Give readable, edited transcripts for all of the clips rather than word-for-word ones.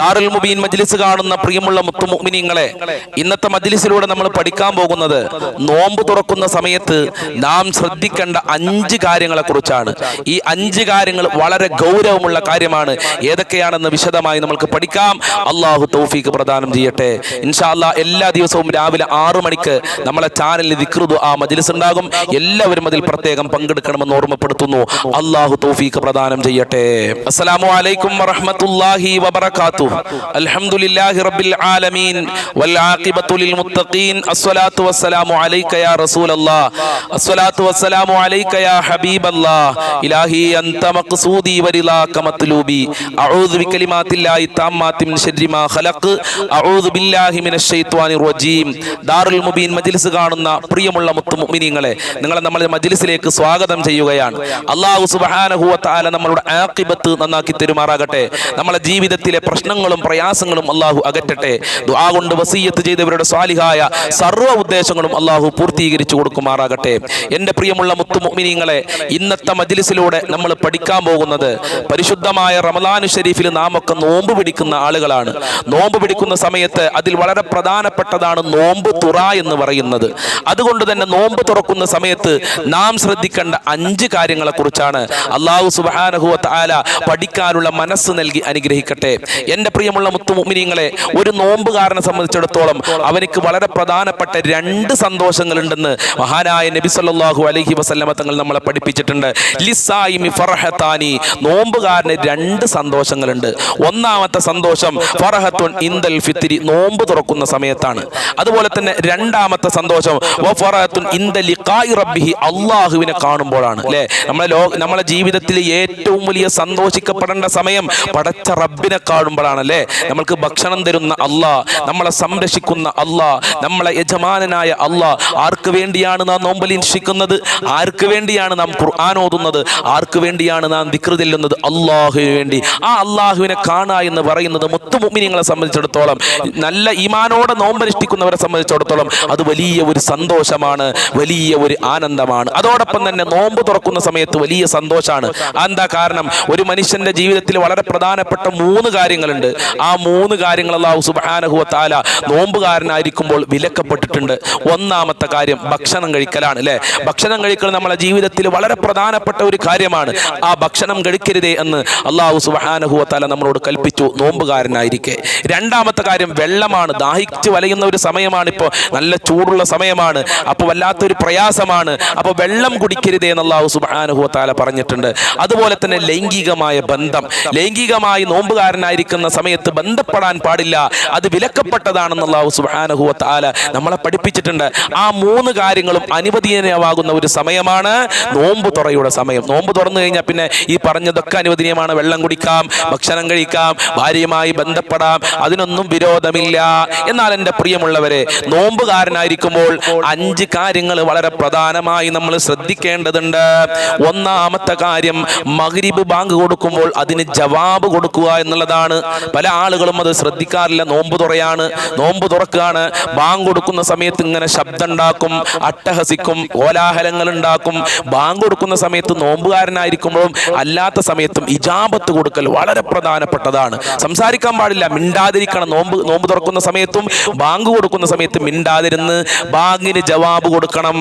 ദാറുൽ മുബീൻ മജ്ലിസ് കാണുന്ന പ്രിയമുള്ള മുത്തുമുഅ്മിനീങ്ങളെ, ഇന്നത്തെ മജ്ലിസിലൂടെ നമ്മൾ പഠിക്കാൻ പോകുന്നത് നോമ്പ് തുറക്കുന്ന സമയത്ത് നാം ശ്രദ്ധിക്കേണ്ട 5 കാര്യങ്ങളെ കുറിച്ചാണ്. ഈ 5 കാര്യങ്ങൾ വളരെ ഗൗരവമുള്ള കാര്യമാണ്. ഏതൊക്കെയാണെന്ന് വിശദമായി നമുക്ക് പഠിക്കാം. അള്ളാഹു തൗഫീഖ് പ്രദാനം ചെയ്യട്ടെ. ഇൻഷാ അല്ലാഹ് എല്ലാ ദിവസവും രാവിലെ 6 മണിക്ക് നമ്മളെ ചാനലിൽ ദിക്ർ ദുആ മജ്ലിസ് ഉണ്ടാകും. എല്ലാവരും അതിൽ പ്രത്യേകം പങ്കെടുക്കണമെന്ന് ഓർമ്മപ്പെടുത്തുന്നു. അള്ളാഹു തൗഫീഖ് പ്രദാനം ചെയ്യട്ടെ. അസ്സലാമു അലൈക്കും വറഹ്മത്തുള്ളാഹി വബറകാതുഹു. അൽഹംദുലില്ലാഹി റബ്ബിൽ ആലമീൻ വൽ ആഖിബത്തു ലിൽ മുത്തഖീൻ. അസ്സലാത്തു വസ്സലാമു അലൈക യാ റസൂലല്ലാഹ്. അസ്സലാത്തു വസ്സലാമു അലൈക യാ ഹബീബല്ലാഹ്. ഇലാഹി അൻത മഖ്സൂദി വരിലാക മത്ലൂബി. അഊദു ബികലിമാത്തില്ലാഹി തമ്മാത്തി മിൻ ശർരി മാ ഖലഖ്. അഊദു ബില്ലാഹി മിനശ് ശൈത്വാനിർ റജീം. ദാറുൽ മുബീൻ മജ്ലിസ് കാണുന്ന പ്രിയമുള്ള മുത്തുമുഅ്മിനീങ്ങളെ, നിങ്ങളെ നമ്മൾ മജ്ലിസിലേക്ക് സ്വാഗതം ചെയ്യുകയാണ്. അല്ലാഹു സുബ്ഹാനഹു വ തആല നമ്മളുടെ ആഖിബത്ത് നന്നാക്കി തരുമാറാകട്ടെ. നമ്മളെ ജീവിതത്തിലെ പ്രശ്നങ്ങളും പ്രയാസങ്ങളും അല്ലാഹു അകറ്റട്ടെ. ദുആ കൊണ്ട് വസിയ്യത്ത് ചെയ്തവരുടെ സ്വാലിഹായ സർവ്വ ഉദ്ദേശങ്ങളും അല്ലാഹു പൂർത്തീകരിച്ചു കൊടുക്കുമാറാകട്ടെ. എൻ്റെ പ്രിയമുള്ള മുത്തുമുഅ്മിനീങ്ങളെ, ഇന്നത്തെ മജ്ലിസിലൂടെ നമ്മൾ പഠിക്കാൻ പോകുന്നത് പരിശുദ്ധമായ റമളാൻ ശരീഫിൽ നാം ഒക്കെ നോമ്പ് പിടിക്കുന്ന ആളുകളാണ്. നോമ്പ് പിടിക്കുന്ന സമയത്ത് അതിൽ വളരെ പ്രധാനപ്പെട്ടതാണ് നോമ്പ് തുറ എന്ന് പറയുന്നത്. അതുകൊണ്ട് തന്നെ നോമ്പ് തുറക്കുന്ന സമയത്ത് നാം ശ്രദ്ധിക്കേണ്ട 5 കാര്യങ്ങളെ കുറിച്ചാണ്. അല്ലാഹു സുബ്ഹാനഹു വ തആല പഠിക്കാനുള്ള മനസ്സ് നൽകി അനുഗ്രഹിക്കട്ടെ. എൻ്റെ പ്രിയമുള്ള മുത്തുമുഅ്മിനീങ്ങളെ, ഒരു നോമ്പുകാരനെ സംബന്ധിച്ചിടത്തോളം അവനിക്ക് വളരെ പ്രധാനപ്പെട്ട 2 സന്തോഷങ്ങളുണ്ടെന്ന് മഹാനായ നബി സല്ലല്ലാഹു അലൈഹി വസല്ലമ തങ്ങൾ നമ്മളെ പഠിപ്പിച്ചിട്ടുണ്ട്. ലിസ്സായിമി ഫർഹത്താനി, നോമ്പുകാരന് 2 സന്തോഷങ്ങളുണ്ട്. ഒന്നാമത്തെ സന്തോഷം ഫർഹത്തുൻ ഇൻദൽ ഫിത്രി, നോമ്പ് തുറക്കുന്ന സമയത്താണ്. അതുപോലെ തന്നെ രണ്ടാമത്തെ സന്തോഷം വഫറഹത്തുൻ ഇൻദ ലിഖാഇ റബ്ബിഹി, അല്ലാഹുവിനെ കാണുമ്പോഴാണ്. അല്ലേ, നമ്മളെ ജീവിതത്തിൽ ഏറ്റവും വലിയ സന്തോഷിക്കപ്പെടേണ്ട സമയം പടച്ച റബ്ബിനെ കാണുമ്പോഴാണല്ലേ. നമ്മൾക്ക് ഭക്ഷണം തരുന്ന അല്ലാഹ്, നമ്മളെ സംരക്ഷിക്കുന്ന അല്ലാഹ്, നമ്മളെ യജമാനനായ അല്ലാഹ്. ആർക്ക് വേണ്ടിയാണ് നാം നോമ്പനുഷ്ഠിക്കുന്നത്? ആർക്ക് വേണ്ടിയാണ് നാം ഖുർആൻ ഓതുന്നത്? ആർക്ക് വേണ്ടിയാണ് നാം ദിക്ർ ചൊല്ലുന്നത്? അല്ലാഹുവിന് വേണ്ടി. ആ അല്ലാഹുവിനെ കാണുക എന്ന് പറയുന്നത് മുത്തുമുഅ്മിനീങ്ങളെ സംബന്ധിച്ചിടത്തോളം, നല്ല ഈമാനോടെ നോമ്പനുഷ്ഠിക്കുന്നവരെ സംബന്ധിച്ചിടത്തോളം അത് വലിയ ഒരു സന്തോഷമാണ്, വലിയ ഒരു ആനന്ദമാണ്. അതോടൊപ്പം തന്നെ നോമ്പ് തുറക്കുന്ന സമയത്ത് വലിയ സന്തോഷമാണ്. എന്താ കാരണം? ഒരു മനുഷ്യന്റെ ജീവിതത്തിൽ വളരെ പ്രധാനപ്പെട്ട 3 കാര്യങ്ങളുണ്ട്. ആ 3 കാര്യങ്ങൾ അല്ലാഹു സുബ്ഹാനഹു വ തആല നോമ്പുകാരനായിരിക്കുമ്പോൾ വിലക്കപ്പെട്ടിട്ടുണ്ട്. ഒന്നാമത്തെ കാര്യം ഭക്ഷണം കഴിക്കലാണ്. അല്ലേ, ഭക്ഷണം കഴിക്കൽ നമ്മളെ ജീവിതത്തിൽ വളരെ പ്രധാനപ്പെട്ട ഒരു കാര്യമാണ്. ആ ഭക്ഷണം കഴിക്കരുതേ എന്ന് അല്ലാഹു സുബ്ഹാനഹു വ തആല നമ്മളോട് കൽപ്പിച്ചു നോമ്പുകാരനായിരിക്കെ. രണ്ടാമത്തെ കാര്യം വെള്ളമാണ്. ദാഹിച്ച് വലയുന്ന ഒരു സമയമാണ്, ഇപ്പോൾ നല്ല ചൂടുള്ള സമയമാണ്, അപ്പോൾ വല്ലാത്തൊരു പ്രയാസമാണ്. അപ്പോൾ വെള്ളം കുടിക്കരുതേ എന്ന് അല്ലാഹു സുബ്ഹാനഹു വ തആല പറഞ്ഞിട്ടുണ്ട്. അതുപോലെ തന്നെ ലൈംഗികമായ ബന്ധം, ലൈംഗികമായി നോമ്പുകാരനായിരിക്കുന്ന സമയത്ത് ബന്ധപ്പെടാൻ പാടില്ല, അത് വിലക്കപ്പെട്ടതാണെന്ന് അല്ലാഹു സുബ്ഹാനഹു വ തആല നമ്മളെ പഠിപ്പിച്ചിട്ടുണ്ട്. ആ 3 കാര്യങ്ങളും അനുവദനീയമാകുന്ന ഒരു സമയമാണ് നോമ്പ് തുറയുടെ സമയം. നോമ്പ് തുറന്നു കഴിഞ്ഞാൽ പിന്നെ ഈ പറഞ്ഞതൊക്കെ അനുവദനീയമാണ്. വെള്ളം കുടിക്കാം, ഭക്ഷണം കഴിക്കാം, ഭാര്യയുമായി ബന്ധപ്പെടാം, അതിനൊന്നും വിരോധമില്ല. എന്നാൽ എൻ്റെ പ്രിയമുള്ളവരെ, നോമ്പുകാരനായിരിക്കുമ്പോൾ 5 കാര്യങ്ങൾ വളരെ പ്രധാനമായി നമ്മൾ ശ്രദ്ധിക്കേണ്ടതുണ്ട്. ഒന്നാമത്തെ കാര്യം, മഗ്രിബ് ബാങ്ക് കൊടുക്കുമ്പോൾ അതിന് ജവാബ് കൊടുക്കുക എന്നുള്ളതാണ്. പല ആളുകളും അത് ശ്രദ്ധിക്കാറില്ല. നോമ്പ് തുറയാണ്, നോമ്പ് തുറക്കുകയാണ്, ബാങ്ക് കൊടുക്കുന്ന സമയത്ത് ഇങ്ങനെ ശബ്ദം ഉണ്ടാക്കും, അട്ടഹസിക്കും, കോലാഹലങ്ങൾ ഉണ്ടാക്കും. ബാങ്ക് കൊടുക്കുന്ന സമയത്ത് നോമ്പുകാരനായിരിക്കുമ്പോഴും അല്ലാത്ത സമയത്തും ഇജാബത്ത് കൊടുക്കൽ വളരെ പ്രധാനപ്പെട്ടതാണ്. സംസാരിക്കാൻ പാടില്ല, മിണ്ടാതിരിക്കണം. നോമ്പ് തുറക്കുന്ന സമയത്തും ബാങ്ക് കൊടുക്കുന്ന സമയത്ത് മിണ്ടാതിരുന്ന് ബാങ്കിന് ജവാബ് കൊടുക്കണം.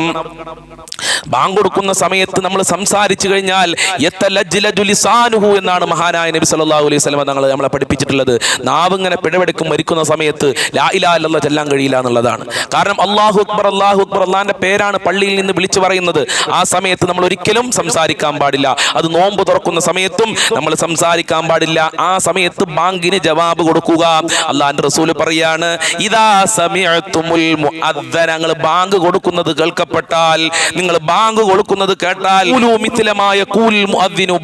ബാങ്ക് കൊടുക്കുന്ന സമയത്ത് നമ്മൾ സംസാരിച്ചു കഴിഞ്ഞാൽ യതലജ്ലജു ലിസാനുഹു എന്നാണ് മഹാനായ നബി സല്ലല്ലാഹു അലൈഹി വസല്ലം തങ്ങൾ നമ്മളെ പഠിപ്പിച്ചിട്ടുള്ളത്. നാവ് ഇങ്ങനെ പിഴവെടുക്കും, മരിക്കുന്ന സമയത്ത് ലാ ഇലാഹ ഇല്ലല്ലാഹ് ചൊല്ലാൻ കഴിയില്ല എന്നുള്ളതാണ്. കാരണം അല്ലാഹു അക്ബർ, അല്ലാഹു അക്ബർ, അല്ലാഹുവിന്റെ പേരാണ് പള്ളിയിൽ നിന്ന് വിളിച്ചു പറയുന്നത്. ആ സമയത്ത് നമ്മൾ ഒരിക്കലും സംസാരിക്കാൻ പാടില്ല. അത് നോമ്പ് തുറക്കുന്ന സമയത്തും നമ്മൾ സംസാരിക്കാൻ പാടില്ല. ആ സമയത്ത് ബാങ്കിന് ജവാബ് കൊടുക്കുക. അല്ലാഹുവിന്റെ റസൂൽ പറയാണ്, ഇദാ സമിഅതുമുൽ മുഅദ്ദന, നിങ്ങൾ ബാങ്ക് കൊടുക്കുന്നത് കേൾക്കപ്പെട്ടാൽ, നിങ്ങൾ ബാങ്ക് കൊടുക്കുന്നത് കേട്ടാൽ,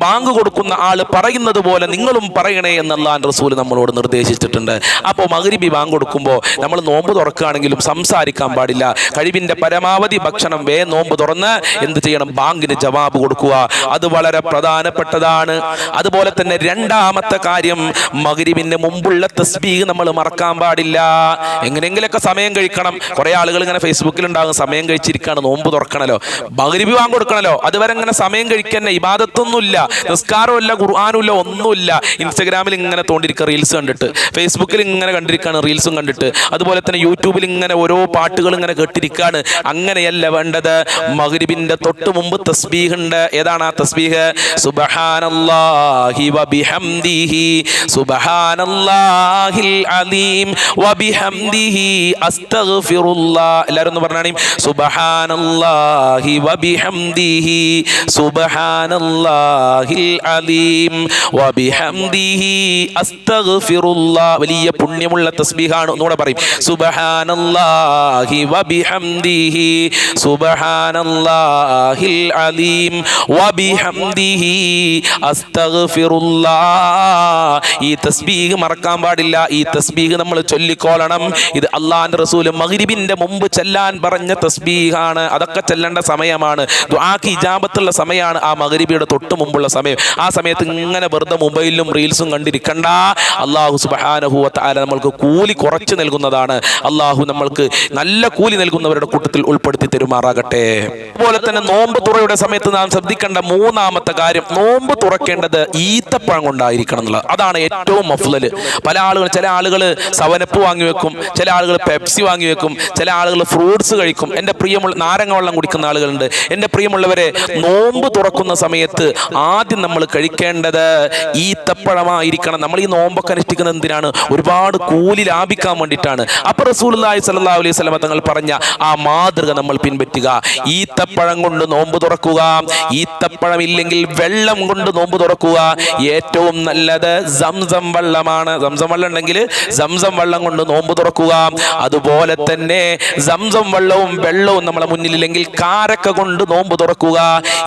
ബാങ്ക് കൊടുക്കുന്ന ആള് പറയുന്നത് പോലെ നിങ്ങളും പറയണേ എന്ന് അല്ലാഹുവിന്റെ റസൂൽ നമ്മളോട് നിർദ്ദേശിച്ചിട്ടുണ്ട്. അപ്പോൾ മഗ്രിബി ബാങ്ക് കൊടുക്കുമ്പോൾ നമ്മൾ നോമ്പ് തുറക്കുകയാണെങ്കിലും സംസാരിക്കാൻ പാടില്ല. കഴിവിന്റെ പരമാവധി ഭക്ഷണം നോമ്പ് തുറന്ന് എന്ത് ചെയ്യണം? ബാങ്കിന് ജവാബ് കൊടുക്കുക. അത് വളരെ പ്രധാനപ്പെട്ടതാണ്. അതുപോലെ തന്നെ രണ്ടാമത്തെ കാര്യം, മഗ്രിബിന് മുമ്പുള്ള തസ്ബീഹ് നമ്മൾ മറക്കാൻ പാടില്ല. എങ്ങനെയെങ്കിലൊക്കെ സമയം കഴിക്കണം. കുറെ ആളുകൾ ഇങ്ങനെ ഫേസ്ബുക്കിൽ ഉണ്ടാകും, സമയം കഴിച്ചിരിക്കുകയാണ്, നോമ്പ് തുറക്കണല്ലോ, മഗ്രിബ് ബാങ്ക് കൊടുക്കണല്ലോ, അതുവരെ ഇങ്ങനെ സമയം കഴിക്കാൻ ഇബാദത്തൊന്നുമില്ല, നിസ്കാരമില്ല, ഖുർആനുമില്ല, ഒന്നുമില്ല. ഇൻസ്റ്റഗ്രാമിൽ ഇങ്ങനെ തോണ്ടിരിക്കുക, റീൽസ് കണ്ടിട്ട്, ഫേസ്ബുക്കിൽ ഇങ്ങനെ കണ്ടിരിക്കുകയാണ് റീൽസും കണ്ടിട്ട്, അതുപോലെ തന്നെ യൂട്യൂബിൽ ഇങ്ങനെ ഓരോ പാട്ടുകൾ ഇങ്ങനെ കേട്ടിരിക്കുകയാണ്. അങ്ങനെയല്ല വേണ്ടത്. മഗ്രിബിന്റെ തൊട്ട് മുമ്പ് തസ്ബീഹ് ഉണ്ട്. ഏതാണ് ആ തസ്ബീഹ്? സുബ്ഹാനല്ലാഹി വബിഹംദിഹി സുബ്ഹാനല്ലാഹിൽ അലീം വബിഹംദിഹി അസ്തഗ്ഫിറുല്ലാഹ്. എല്ലാവരും ഒന്ന് പറഞ്ഞാണി. സുബ്ഹാനല്ലാഹി വബിഹംദിഹി സുബ്ഹാനല്ലാഹിൽ അലീം വബിഹംദിഹി അസ്തഗ്ഫിറുല്ലാഹ്. വലിയ പുണ്യമുള്ള തസ്ബീഹാണ്. ഒന്നുകൂടെ പറയും. സുബ്ഹാനല്ലാഹി വബിഹംദിഹി സുബ്ഹാനല്ലാഹിൽ അലീം വബിഹംദിഹി അസ്തഗ്ഫിറുല്ലാഹ്. ഈ തസ്ബീഹ് മറക്കാൻ പാടില്ല. ഈ തസ്ബീഹ് നമ്മൾ ചൊല്ലിക്കോളണം. ഇത് അള്ളാഹുവിന്റെ റസൂൽ മഗ്രിബിന്റെ മുമ്പ് ചെല്ലാൻ പറഞ്ഞ തസ്ബീഹാണ്. അതൊക്കെ ചെല്ലേണ്ട സമയമാണ്. ദുആക്ക് ഇജാബത്തുള്ള സമയമാണ് ആ മഗ്രിബിയുടെ തൊട്ട് മുമ്പുള്ള സമയം. ആ സമയത്ത് ഇങ്ങനെ വെറുതെ മൊബൈലിലും റീൽസും കണ്ടിരിക്കണ്ട. അള്ളാഹു സുബ്ഹാനഹു വ തആല നമ്മൾക്ക് കൂലി കുറച്ച് നൽകുന്നതാണ്. അള്ളാഹു നമ്മൾക്ക് നല്ല കൂലി നൽകുന്നവരുടെ കൂട്ടത്തിൽ ഉൾപ്പെടുത്തി തരുമാറാകട്ടെ. അതുപോലെ തന്നെ നോമ്പ് തുറയുടെ സമയത്ത് നാം ശ്രദ്ധിക്കേണ്ട മൂന്നാമത്തെ കാര്യം, നോമ്പ് തുറക്കേണ്ടത് ഈത്തപ്പഴം കൊണ്ടായിരിക്കണം എന്നുള്ളത്. അതാണ് ഏറ്റവും അഫ്ളല്. ചില ആളുകൾ സവനപ്പ് വാങ്ങി വെക്കും, ചില ആളുകൾ പെപ്സി വാങ്ങി വെക്കും, ചില ആളുകൾ ഫ്രൂട്ട്സ് കഴിക്കും. എൻ്റെ പ്രിയമുള്ള നാരങ്ങ വെള്ളം കുടിക്കുന്ന ആളുകളുണ്ട്. എൻ്റെ പ്രിയമുള്ളവരെ, നോമ്പ് തുറക്കുന്ന സമയത്ത് ആദ്യം നമ്മൾ കഴിക്കേണ്ടത് ഈത്തപ്പഴമായിരിക്കണം. നമ്മൾ ഈ നോമ്പൊക്കെ അനുഷ്ഠിക്കുന്നത് എന്തിനാണ്? ഒരുപാട് കൂലി ലാഭിക്കാൻ വേണ്ടിയിട്ടാണ്. അപ്പോൾ റസൂലുള്ളാഹി സ്വല്ലല്ലാഹു അലൈഹി വസല്ലം തങ്ങൾ പറഞ്ഞ ആ മാതൃക നമ്മൾ പിൻപറ്റുക. ഈത്തപ്പഴം കൊണ്ട് നോമ്പ് തുറക്കുക. ഈത്തപ്പഴം ഇല്ലെങ്കിൽ വെള്ളം കൊണ്ട് നോമ്പ് തുറക്കുക. ഏറ്റവും നല്ലത് സംസം വെള്ളമാണ്. സംസം വെള്ളം ഉണ്ടെങ്കിൽ സംസം വെള്ളം കൊണ്ട് നോമ്പ് തുറക്കുക. അതുപോലെ തന്നെ സംസം വെള്ളവും നമ്മളെ മുന്നിലില്ലെങ്കിൽ കാരക്ക കൊണ്ട് നോമ്പ് തുറക്കുക.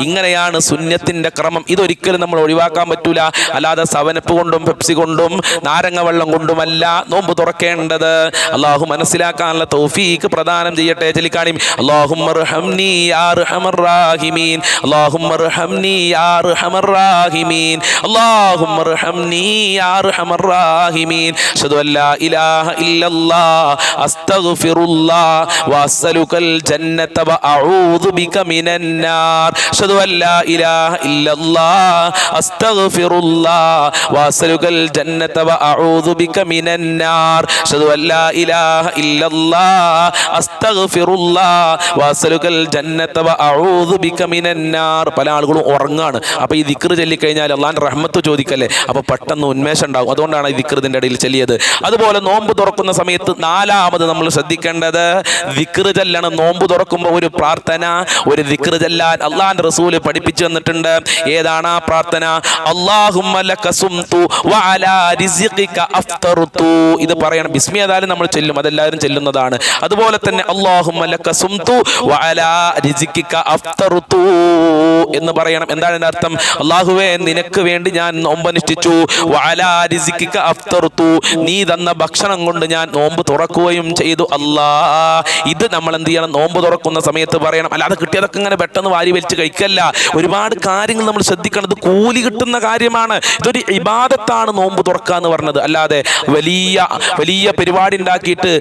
ഇങ്ങനെയാണ് സുന്നത്തിന്റെ ക്രമം. ഇതൊരിക്കലും നമ്മൾ ഒഴിവാക്കാൻ പറ്റൂല. അല്ലാതെ സവനപ്പ് കൊണ്ടും പെപ്സി കൊണ്ടും നാരങ്ങ വെള്ളം കൊണ്ടുമല്ല നോമ്പ് തുറക്കേണ്ടത്. അള്ളാഹു മനസ്സിലാക്കാനുള്ള തൗഫീഖ് പ്രദാനം ചെയ്യട്ടെ. ചൊല്ലിക്കാണി. അല്ലാഹുമ്മർഹംനി യാ അർഹമർ റാഹിമീൻ അല്ലാഹുമ്മർഹംനി യാ അർഹമർ റാഹിമീൻ അല്ലാഹുമ്മർഹംനി യാ അർഹമർ റാഹിമീൻ അഷ്ഹദു അല്ലാ ഇലാഹ ഇല്ലല്ലാഹ് അസ്തഗ്ഫിറുല്ലാഹ് വഅസ്അലുകൽ ജന്നത വഅഊദു ബിക മിനൻ നാർ അഷ്ഹദു അല്ലാ ഇലാഹ ഇല്ലല്ലാഹ് അസ്തഗ്ഫിറുല്ലാഹ് വഅസ്അലുകൽ ജന്നത വഅഊദു ബിക മിനൻ നാർ അഷ്ഹദു അല്ലാ ഇലാഹ ഇല്ലല്ലാഹ് അസ്തഗ്ഫിറുല്ലാഹ് വഅസ്അലുകൽ ജന്നത വഅഊദു ബിക മിനൻ നാർ. പല ആളുകളും ഉറങ്ങാണ്. അപ്പോൾ ഈ ദിക്ർ ചൊല്ലിക്കഴിഞ്ഞാൽ അള്ളാഹിന്റെ റഹ്മത്ത് ചോദിക്കല്ലേ, അപ്പോൾ പെട്ടെന്ന് ഉന്മേഷം ഉണ്ടാകും. അതുകൊണ്ടാണ് ഈ ദിക്ർ ഇതിൻ്റെ ഇടയിൽ ചൊല്ലിയത്. അതുപോലെ നോമ്പ് തുറക്കുന്ന സമയത്ത് നാലാമത് നമ്മൾ ശ്രദ്ധിക്കേണ്ടത് ദിക്ർ ചൊല്ലണം. നോമ്പ് തുറക്കുമ്പോൾ ഒരു പ്രാർത്ഥന, ഒരു ദിക്ർ ചൊല്ലാൻ അള്ളാഹിന്റെ റസൂൽ പഠിപ്പിച്ചു തന്നിട്ടുണ്ട്. ഏതാണ് ആ പ്രാർത്ഥന? അല്ലാഹുമ്മ ലക സുംതു വഅലാ റിസ്ഖിക അഫ്തർതു. ഇത് പറയണം. ബിസ്മി ഏതായാലും നമ്മൾ ചൊല്ലും, അതെല്ലാവരും ചൊല്ലുന്നതാണ്. അതുപോലെ തന്നെ അല്ലാഹുമ്മ ലക സുംതു വഅലാ റിസ്ഖിക അഫ്തർതു എന്ന് പറയണം. എന്താണ് ഇതിന്റെ അർത്ഥം? അല്ലാഹുവേ, നിനക്ക് വേണ്ടി ഞാൻ നോമ്പനുഷ്ഠിച്ചു. വഅലാ റിസ്ഖിക അഫ്തർതു, നീ തന്ന ഭക്ഷണം കൊണ്ട് ഞാൻ നോമ്പ് തുറക്കുകയും ചെയ്തു. ഇത് നമ്മൾ എന്ത് ചെയ്യണം? നോമ്പ് തുറക്കുന്ന സമയത്ത് പറയണം. അല്ലാതെ കിട്ടിയതൊക്കെ ഇങ്ങനെ പെട്ടെന്ന് വാരി വലിച്ച് കഴിക്കല്ല. ഒരുപാട് കാര്യങ്ങൾ നമ്മൾ ശ്രദ്ധിക്കണം. ഇത് കൂലി കിട്ടുന്ന കാര്യമാണ്. ഇതൊരു ഇബാദത്താണ് നോമ്പ് തുറക്കുക എന്ന് പറഞ്ഞത്. അല്ലാതെ വലിയ വലിയ പരിപാടി ഉണ്ടാക്കിയിട്ട്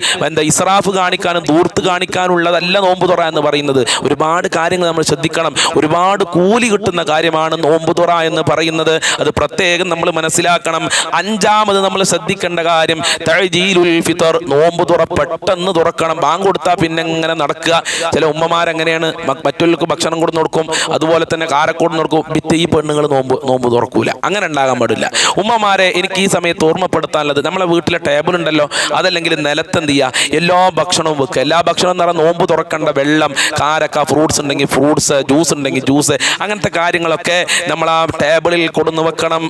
ഇസ്രാഫ് കാണിക്കാനും ദൂർത്ത് കാണിക്കാനുള്ളതല്ല നോമ്പ് തുറ എന്ന് പറയുന്നത്. ഒരുപാട് കാര്യങ്ങൾ നമ്മൾ ശ്രദ്ധിക്കണം. ഒരുപാട് കൂലി കിട്ടുന്ന കാര്യമാണ് നോമ്പ് തുറ എന്ന് പറയുന്നത്. അത് പ്രത്യേകം നമ്മൾ മനസ്സിലാക്കണം. അഞ്ചാമത് നമ്മൾ ശ്രദ്ധിക്കേണ്ട കാര്യം തഅ്ജീലുൽ ഫിത്ർ. നോമ്പ് തുറ പെട്ടെന്ന് തുറക്കണം. ബാങ്ക് കൊടുത്താൽ പിന്നെ ഇങ്ങനെ നടക്കുക. ചില ഉമ്മമാരെങ്ങനെയാണ്, മറ്റുള്ളവർക്ക് ഭക്ഷണം കൊടുത്ത് കൊടുക്കും, അതുപോലെ തന്നെ കാരക്കോട് കൊടുക്കും. ഈ പെണ്ണുങ്ങൾ നോമ്പ് തുറക്കൂല. അങ്ങനെ ഉണ്ടാകാൻ പാടില്ല. ഉമ്മമാരെ, എനിക്ക് ഈ സമയത്ത് ഓർമ്മപ്പെടുത്താനുള്ളത്, നമ്മളെ വീട്ടിലെ ടേബിൾ ഉണ്ടല്ലോ, അതല്ലെങ്കിൽ നിലത്തെന്ത് ചെയ്യുക? എല്ലാ ഭക്ഷണവും വെക്കുക. എല്ലാ ഭക്ഷണം എന്ന് പറഞ്ഞാൽ നോമ്പ് തുറക്കേണ്ട വെള്ളം, കാരക്ക, ഫ്രൂട്ട്സ് ഉണ്ടെങ്കിൽ ഫ്രൂട്ട്സ്, ജ്യൂസ് ഉണ്ടെങ്കിൽ ജ്യൂസ്, അങ്ങനത്തെ കാര്യങ്ങളൊക്കെ നമ്മൾ ആ ടേബിളിൽ കൊടുന്ന് വെക്കണം.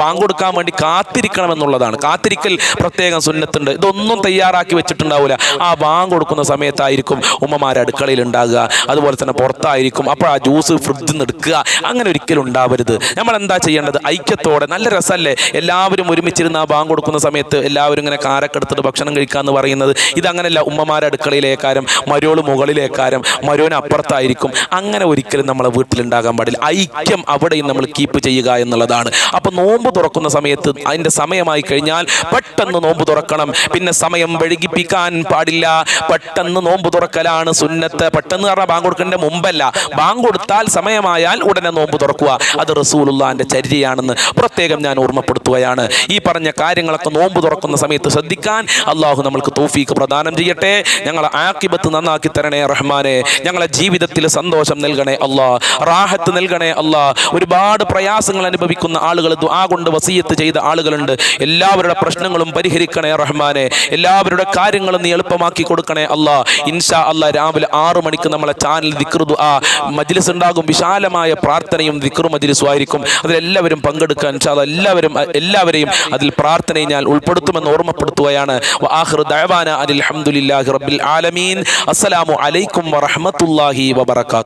ബാങ്ക് കൊടുക്കാൻ വേണ്ടി കാത്തിരിക്കണം എന്നുള്ളതാണ്. കാത്തിരിക്കൽ പ്രത്യേകം സുന്നത്തുണ്ട്. ഇതൊന്നും തയ്യാറാക്കി വെച്ചിട്ടുണ്ടാവില്ല. ആ ബാങ്ക് കൊടുക്കുന്ന സമയത്തായിരിക്കും ഉമ്മമാരെ അടുക്കളയിൽ ഉണ്ടാകുക, അതുപോലെ തന്നെ പുറത്തായിരിക്കും. അപ്പോൾ ആ ജ്യൂസ് ഫ്രിഡ്ജിൽ നിന്ന് എടുക്കുക. അങ്ങനെ ഒരിക്കലും ഉണ്ടാവരുത്. നമ്മൾ എന്താ ചെയ്യേണ്ടത്? ഐക്യത്തോടെ, നല്ല രസമല്ലേ എല്ലാവരും ഒരുമിച്ചിരുന്ന് ആ ബാങ്ക് കൊടുക്കുന്ന സമയത്ത് എല്ലാവരും ഇങ്ങനെ കാരക്കെടുത്തിട്ട് ഭക്ഷണം കഴിക്കുക എന്ന് പറയുന്നത്. ഇതങ്ങനെയല്ല. ഉമ്മമാരെ അടുക്കളയിലേക്കാരം, മരോള് മുകളിലേക്കാരം, മരോന് അപ്പുറത്തായിരിക്കും. അങ്ങനെ ഒരിക്കലും നമ്മളെ വീട്ടിലുണ്ടാകാൻ പാടില്ല. ഐക്യം അവിടെയും നമ്മൾ കീപ്പ് ചെയ്യുക എന്നുള്ളതാണ്. അപ്പോൾ നോമ്പ് തുറക്കുന്ന സമയത്ത് അതിൻ്റെ സമയമായി കഴിഞ്ഞാൽ പെട്ടെന്ന് നോമ്പ് തുറക്കണം. പിന്നെ സമയം വൈകിപ്പിക്കാൻ പാടില്ല. പെട്ടെന്ന് നോമ്പ് തുറക്കലാണ് സുന്നത്ത്. പെട്ടെന്ന് പറഞ്ഞാൽ ബാങ്ക് കൊടുക്കേണ്ട മുമ്പല്ല. ബാങ്ക് കൊടുത്താൽ സമയമായാൽ ഉടനെ നോമ്പ് തുറക്കുക. അത് റസൂലുള്ളാഹിന്റെ ചര്യയാണെന്ന് പ്രത്യേകം ഞാൻ ഓർമ്മപ്പെടുത്തുന്നു. ഓർമ്മപ്പെടുത്തുകയാണ്. ഈ പറഞ്ഞ കാര്യങ്ങളൊക്കെ നോമ്പ് തുറക്കുന്ന സമയത്ത് ശ്രദ്ധിക്കാൻ അള്ളാഹു നമ്മൾക്ക് തൗഫീഖ് പ്രദാനം ചെയ്യട്ടെ. ഞങ്ങളെ ആഖിബത്ത് നന്നാക്കി തരണേ റഹ്മാനെ. ഞങ്ങളെ ജീവിതത്തിൽ സന്തോഷം നൽകണേ അല്ലാ, റാഹത്ത് നൽകണേ അല്ലാ. ഒരുപാട് പ്രയാസങ്ങൾ അനുഭവിക്കുന്ന ആളുകൾ, ദുആ കൊണ്ട് വസിയത്ത് ചെയ്ത ആളുകളുണ്ട്. എല്ലാവരുടെ പ്രശ്നങ്ങളും പരിഹരിക്കണേ റഹ്മാനെ. എല്ലാവരുടെ കാര്യങ്ങളും നീ എളുപ്പമാക്കി കൊടുക്കണേ അല്ലാ. ഇൻഷാ അല്ലാ രാവിലെ 6 മണിക്ക് നമ്മളെ ചാനൽ ദിക്ർ ദുആ മജ്ലിസ് ഉണ്ടാകും. വിശാലമായ പ്രാർത്ഥനയും ദിക്ർ മജ്ലിസും ആയിരിക്കും. അതിലെല്ലാവരും പങ്കെടുക്കാൻ ഇൻഷാ അല്ലാ എല്ലാവരെയും അതിൽ പ്രാർത്ഥനയിൽ ഞാൻ ഉൾപ്പെടുത്തുമെന്ന് ഓർമ്മപ്പെടുത്തുകയാണ്. വആഖിറു ദഅവാന അനിൽ ഹംദുലില്ലാഹി റബ്ബിൽ ആലമീൻ. അസ്സലാമു അലൈക്കും വറഹ്മത്തുള്ളാഹി വബറകാതുഹു.